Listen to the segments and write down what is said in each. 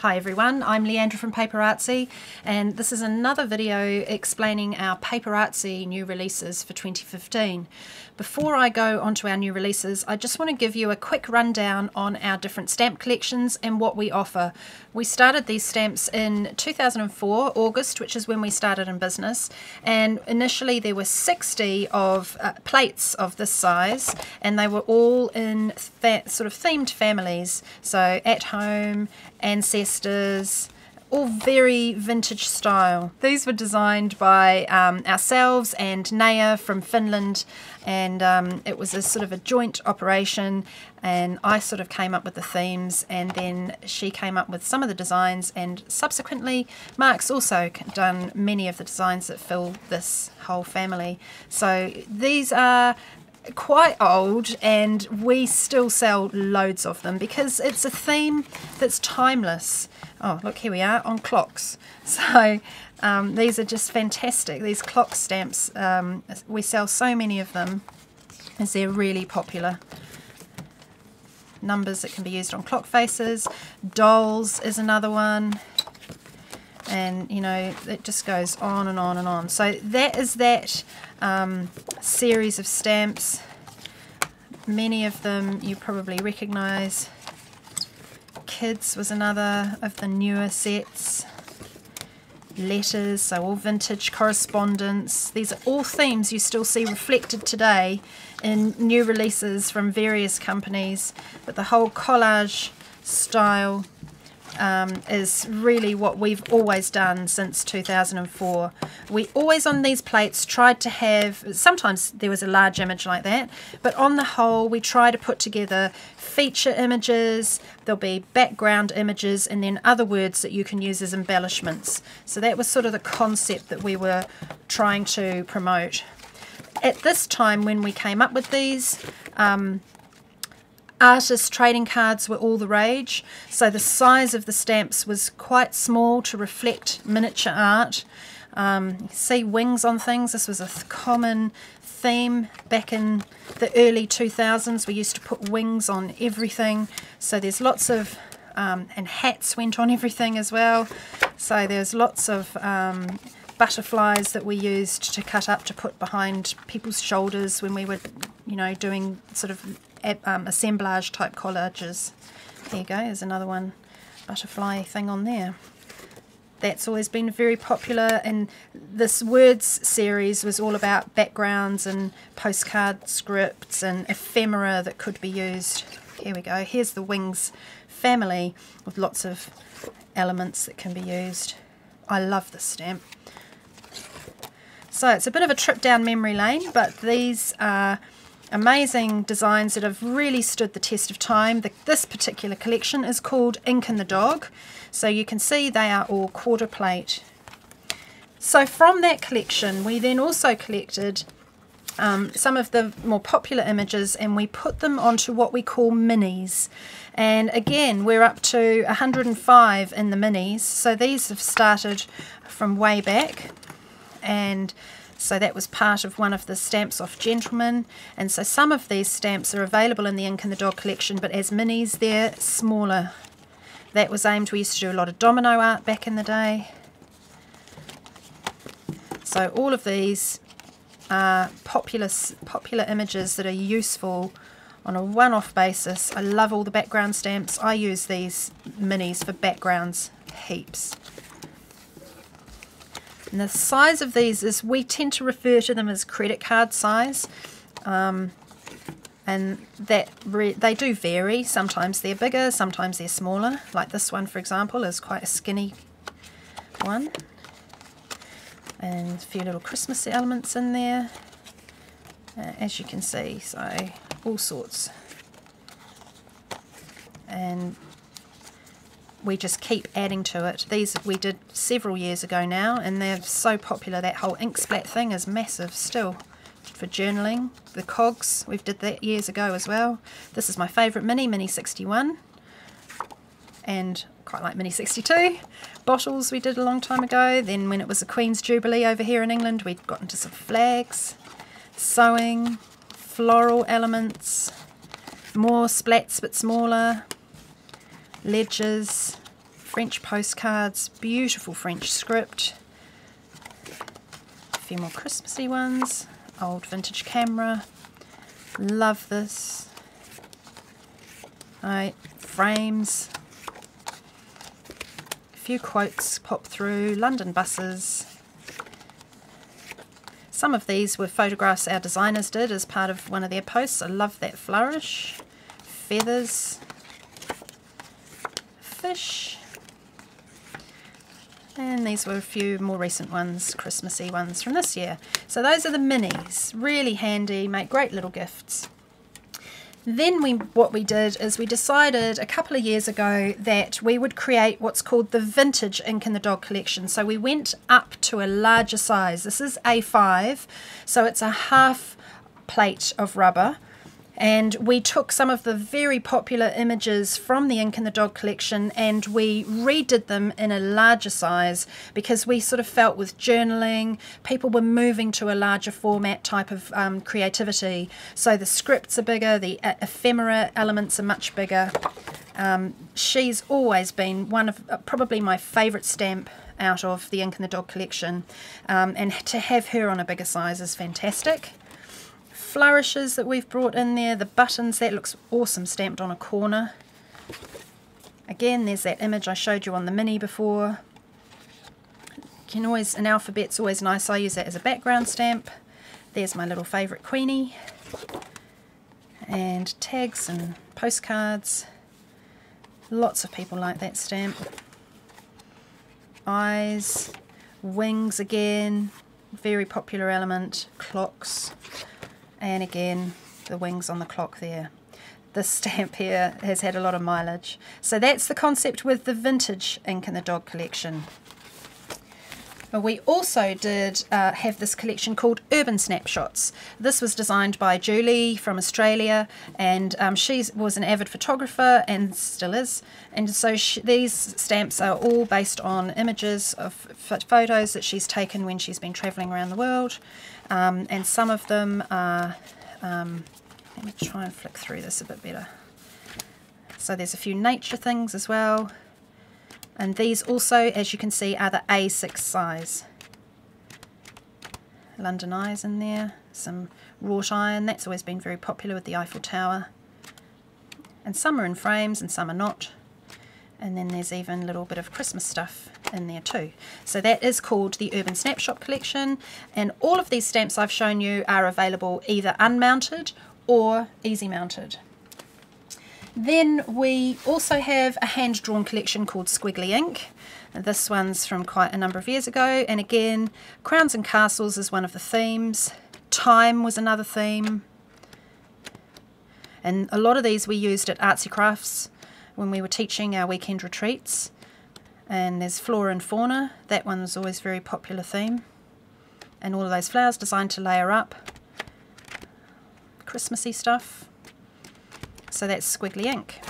Hi everyone, I'm Leandra from PaperArtsy, and this is another video explaining our PaperArtsy new releases for 2015. Before I go on to our new releases, I just want to give you a quick rundown on our different stamp collections and what we offer. We started these stamps in 2004, August, which is when we started in business, and initially there were 60 of plates of this size, and they were all in sort of themed families, so at home, ancestors, all very vintage style. These were designed by ourselves and Naya from Finland, and it was a sort of a joint operation, and I sort of came up with the themes and then she came up with some of the designs, and subsequently Mark's also done many of the designs that fill this whole family. So these are quite old and we still sell loads of them because it's a theme that's timeless. Oh, look, here we are on clocks. So these are just fantastic. These clock stamps, we sell so many of them as they're really popular. Numbers that can be used on clock faces. Dolls is another one. And you know, it just goes on and on and on. So that is that series of stamps. Many of them you probably recognize. Kids was another of the newer sets. Letters, so all vintage correspondence. These are all themes you still see reflected today in new releases from various companies, but the whole collage style is really what we've always done since 2004. We always on these plates tried to have, sometimes there was a large image like that, but on the whole we try to put together feature images, there'll be background images, and then other words that you can use as embellishments. So that was sort of the concept that we were trying to promote. At this time when we came up with these, artist trading cards were all the rage, so the size of the stamps was quite small to reflect miniature art. You see wings on things. This was a common theme back in the early 2000s. We used to put wings on everything, so there's lots of and hats went on everything as well, so there's lots of butterflies that we used to cut up to put behind people's shoulders when we were, you know, doing sort of assemblage type collages. There you go, there's another one, butterfly thing on there. That's always been very popular, and this words series was all about backgrounds and postcard scripts and ephemera that could be used. Here we go, here's the wings family with lots of elements that can be used. I love this stamp. So it's a bit of a trip down memory lane, but these are amazing designs that have really stood the test of time. This particular collection is called Ink and the Dog, so you can see they are all quarter plate. So from that collection we then also collected some of the more popular images, and we put them onto what we call minis, and again we're up to 105 in the minis, so these have started from way back, and so that was part of one of the stamps off Gentlemen, and so some of these stamps are available in the Ink and the Dog collection, but as minis they're smaller. That was aimed, we used to do a lot of domino art back in the day. So all of these are popular images that are useful on a one-off basis. I love all the background stamps. I use these minis for backgrounds heaps. And the size of these is, we tend to refer to them as credit card size, and that they do vary. Sometimes they're bigger, sometimes they're smaller. Like this one, for example, is quite a skinny one, and a few little Christmas elements in there, as you can see. So all sorts, and we just keep adding to it. These we did several years ago now, and they're so popular. That whole ink splat thing is massive still for journaling. The cogs, we've did that years ago as well. This is my favourite Mini 61, and quite like Mini 62. Bottles we did a long time ago. Then when it was the Queen's Jubilee over here in England, we'd got into some flags, sewing, floral elements, more splats but smaller, ledgers, French postcards, beautiful French script. A few more Christmassy ones. Old vintage camera. Love this. Alright, frames. A few quotes pop through. London buses. Some of these were photographs our designers did as part of one of their posts. I love that flourish. Feathers. Fish. And these were a few more recent ones, Christmassy ones from this year. So those are the minis. Really handy, make great little gifts. Then what we did is we decided a couple of years ago that we would create what's called the vintage Ink in the Dog collection. So we went up to a larger size. This is A5, so it's a half plate of rubber. And we took some of the very popular images from the Ink in the Dog collection and we redid them in a larger size because we sort of felt with journaling, people were moving to a larger format type of creativity. So the scripts are bigger, the ephemera elements are much bigger. She's always been one of probably my favourite stamp out of the Ink in the Dog collection, and to have her on a bigger size is fantastic. Flourishes that we've brought in there, the buttons, that looks awesome stamped on a corner. Again, there's that image I showed you on the mini before. You can always, an alphabet's always nice, I use that as a background stamp. There's my little favourite Queenie. And tags and postcards. Lots of people like that stamp. Eyes, wings again, very popular element, clocks. And again, the wings on the clock there. This stamp here has had a lot of mileage. So that's the concept with the vintage Ink in the Dog collection. But we also did have this collection called Urban Snapshots. This was designed by Julie from Australia, and she was an avid photographer and still is. And so these stamps are all based on images of photos that she's taken when she's been travelling around the world. And some of them are, let me try and flick through this a bit better. So there's a few nature things as well. And these also, as you can see, are the A6 size. London Eyes in there, some wrought iron, that's always been very popular with the Eiffel Tower. And some are in frames and some are not. And then there's even a little bit of Christmas stuff in there too. So that is called the Urban Snapshot collection, and all of these stamps I've shown you are available either unmounted or easy mounted. Then we also have a hand-drawn collection called Squiggly Ink. And this one's from quite a number of years ago, and again, crowns and castles is one of the themes. Time was another theme. And a lot of these we used at Artsy Crafts when we were teaching our weekend retreats. And there's flora and fauna, that one was always a very popular theme. And all of those flowers designed to layer up. Christmassy stuff. So that's Squiggly Ink.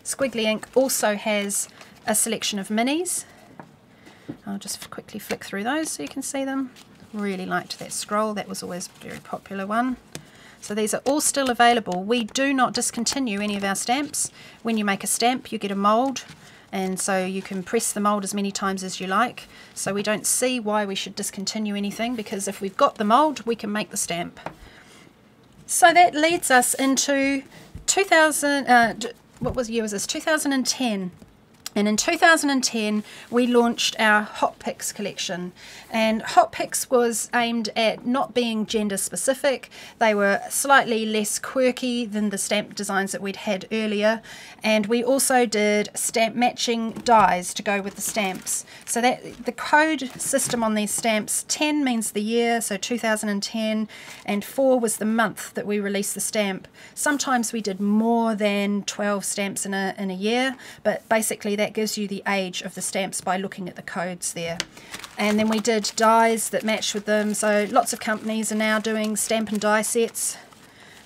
Squiggly Ink also has a selection of minis. I'll just quickly flick through those so you can see them. Really liked that scroll, that was always a very popular one. So these are all still available. We do not discontinue any of our stamps. When you make a stamp, you get a mould, and so you can press the mould as many times as you like. So we don't see why we should discontinue anything, because if we've got the mould, we can make the stamp. So that leads us into 2000, what year was this? 2010. And in 2010 we launched our Hot Picks collection, and Hot Picks was aimed at not being gender specific. They were slightly less quirky than the stamp designs that we'd had earlier, and we also did stamp matching dies to go with the stamps. So that the code system on these stamps, 10 means the year, so 2010, and 4 was the month that we released the stamp. Sometimes we did more than 12 stamps in a year, but basically that gives you the age of the stamps by looking at the codes there. And then we did dies that matched with them, so lots of companies are now doing stamp and die sets.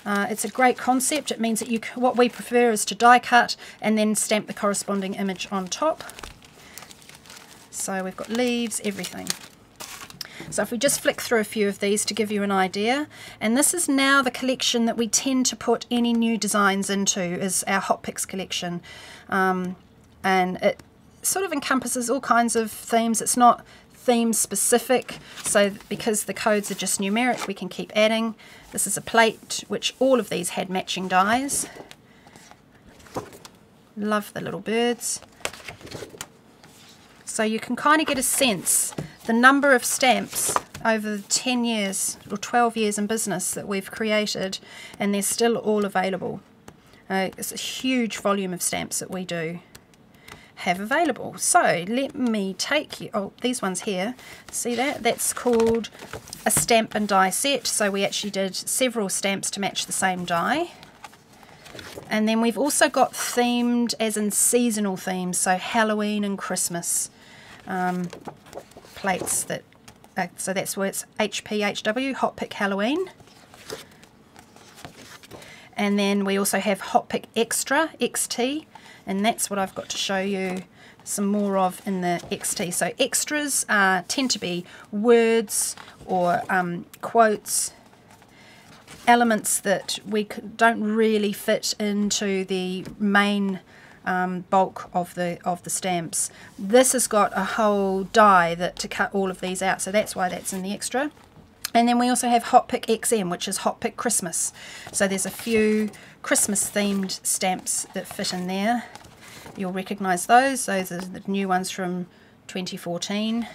It's a great concept. It means that what we prefer is to die cut and then stamp the corresponding image on top. So we've got leaves, everything. So if we just flick through a few of these to give you an idea, and this is now the collection that we tend to put any new designs into, is our Hot Picks collection. And sort of encompasses all kinds of themes. It's not theme specific, so because the codes are just numeric, we can keep adding. This is a plate which all of these had matching dies. Love the little birds. So you can kind of get a sense the number of stamps over the 10 years or 12 years in business that we've created, and they're still all available. It's a huge volume of stamps that we do have available. So let me take you, oh, these ones here, see that? That's called a stamp and die set. So we actually did several stamps to match the same die. And then we've also got themed, as in seasonal themes, so Halloween and Christmas plates. That so that's where it's HPHW, Hot Pick Halloween. And then we also have Hot Pick Extra, XT, and that's what I've got to show you some more of in the XT. So extras tend to be words or quotes, elements that we don't really fit into the main bulk of the stamps. This has got a whole die to cut all of these out, so that's why that's in the extra. And then we also have Hot Pick XM, which is Hot Pick Christmas. So there's a few Christmas themed stamps that fit in there. You'll recognise those. Those are the new ones from 2014.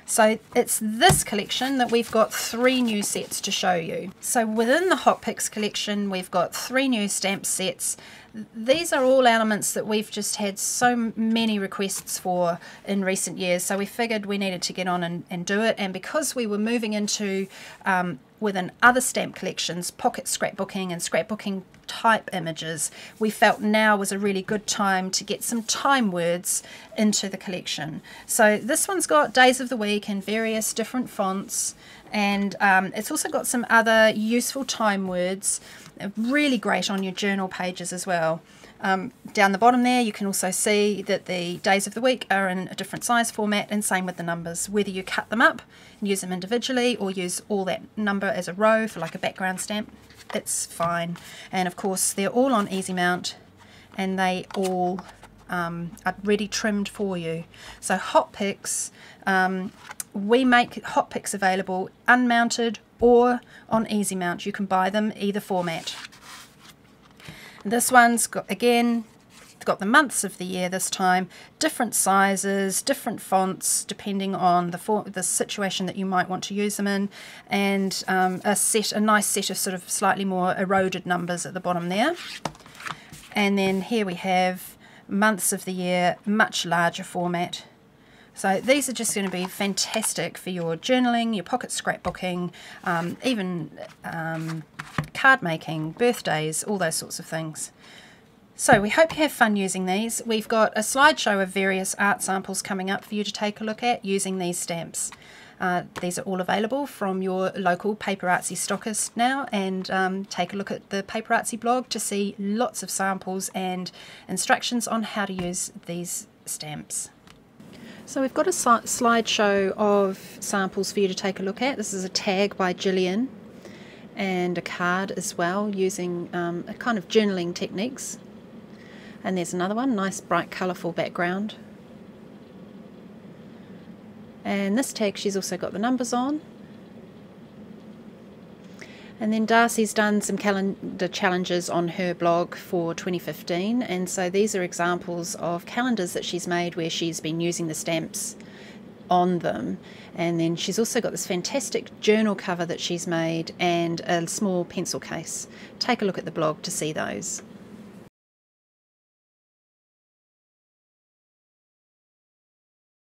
So it's this collection that we've got 3 new sets to show you. So within the Hot Picks collection, we've got 3 new stamp sets. These are all elements that we've just had so many requests for in recent years, so we figured we needed to get on and do it. And because we were moving into within other stamp collections, pocket scrapbooking and scrapbooking type images, we felt now was a really good time to get some time words into the collection. So this one's got days of the week in various different fonts, and it's also got some other useful time words, really great on your journal pages as well. Down the bottom there you can also see that the days of the week are in a different size format, and same with the numbers, whether you cut them up and use them individually or use all that number as a row for like a background stamp, it's fine. And of course they're all on easy mount, and they all are ready trimmed for you. So Hot Picks, we make Hot Picks available unmounted or on easy mount. You can buy them either format. This one's got, again, got the months of the year this time, different sizes, different fonts depending on the situation that you might want to use them in, and a nice set of sort of slightly more eroded numbers at the bottom there. And then here we have months of the year, much larger format. So these are just going to be fantastic for your journaling, your pocket scrapbooking, even card making, birthdays, all those sorts of things. So we hope you have fun using these. We've got a slideshow of various art samples coming up for you to take a look at using these stamps. These are all available from your local PaperArtsy stockist now, and take a look at the PaperArtsy blog to see lots of samples and instructions on how to use these stamps. So we've got a slideshow of samples for you to take a look at. This is a tag by Gillian and a card as well, using a kind of journaling techniques. And there's another one, nice bright colourful background. And this tag she's also got the numbers on. And then Darcy's done some calendar challenges on her blog for 2015, and so these are examples of calendars that she's made where she's been using the stamps on them. And then she's also got this fantastic journal cover that she's made and a small pencil case. Take a look at the blog to see those.